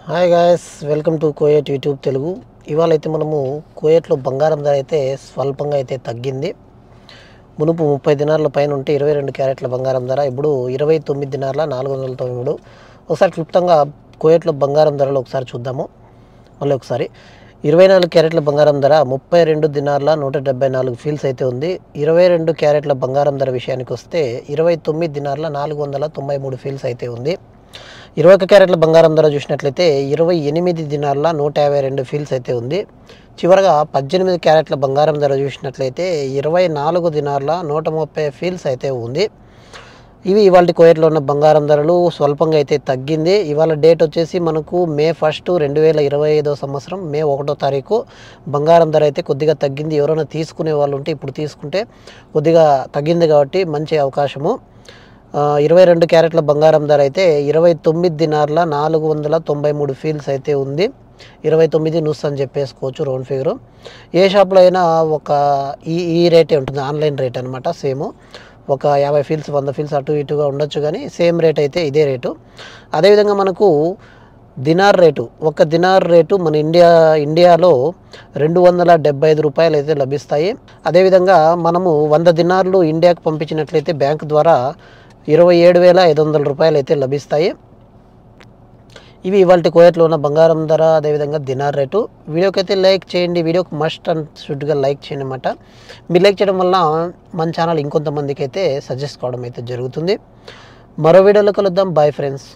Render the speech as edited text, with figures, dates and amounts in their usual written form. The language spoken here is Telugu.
హాయ్ గాయస్, వెల్కమ్ టు కోయట్ యూట్యూబ్ తెలుగు. ఇవాళ అయితే మనము కోయట్లో బంగారం ధర అయితే స్వల్పంగా అయితే తగ్గింది. మునుపు 30 దినార్ల పైన ఉంటే 22 క్యారెట్ల బంగారం ధర ఇప్పుడు 29 దినార్ల 493. ఒకసారి క్లుప్తంగా కోయట్లో బంగారం ధరలు ఒకసారి చూద్దాము. మళ్ళీ ఒకసారి 24 క్యారెట్ల బంగారం ధర 32 దినార్ల 174 ఫీల్స్ అయితే ఉంది. 22 క్యారెట్ల బంగారం ధర విషయానికి వస్తే 29 దినార్ల 493 ఫీల్స్ అయితే ఉంది. 21 క్యారెట్ల బంగారం ధర చూసినట్లయితే 28 దినార్ల 152 ఫీల్స్ అయితే ఉంది. చివరగా 18 క్యారెట్ల బంగారం ధర చూసినట్లయితే 24 దినార్ల 130 ఫీల్స్ అయితే ఉంది. ఇవి ఇవాళ కోయట్లో ఉన్న బంగారం ధరలు. స్వల్పంగా అయితే తగ్గింది. ఇవాళ డేట్ వచ్చేసి మనకు మే 1, 2025 సంవత్సరం మే 1వ తారీఖు. బంగారం ధర అయితే కొద్దిగా తగ్గింది. ఎవరైనా తీసుకునే వాళ్ళు ఉంటే ఇప్పుడు తీసుకుంటే కొద్దిగా తగ్గింది కాబట్టి మంచి అవకాశము. 22 క్యారెట్ల బంగారం ధర అయితే 29 దినార్ల 493 ఫీల్స్ అయితే ఉంది. 29 నూస్ అని చెప్పేసుకోవచ్చు, రౌండ్ ఫిగరు. ఏ షాప్లో అయినా ఒక ఈ రేటే ఉంటుంది, ఆన్లైన్ రేట్ అనమాట. సేమ్ ఒక 50 ఫీల్స్ 100 ఫీల్స్ అటు ఇటుగా ఉండొచ్చు, కానీ సేమ్ రేట్ అయితే ఇదే రేటు. అదేవిధంగా మనకు దినార్ రేటు, ఒక దినార్ రేటు మన ఇండియాలో 275 రూపాయలు అయితే లభిస్తాయి. అదేవిధంగా మనము 100 దినార్లు ఇండియాకు పంపించినట్లయితే బ్యాంకు ద్వారా 27,500 రూపాయలు అయితే లభిస్తాయి. ఇవి ఇవాళ కోయట్లో ఉన్న బంగారం ధర, అదేవిధంగా దినార్ రేటు. వీడియోకి అయితే లైక్ చేయండి. వీడియోకి మస్ట్ అండ్ షుడ్గా లైక్ చేయండి అన్నమాట. మీరు లైక్ చేయడం వల్ల మన ఛానల్ ఇంకొంతమందికి అయితే సజెస్ట్ కావడం అయితే జరుగుతుంది. మరో వీడియోలో కలుద్దాం. Bye friends.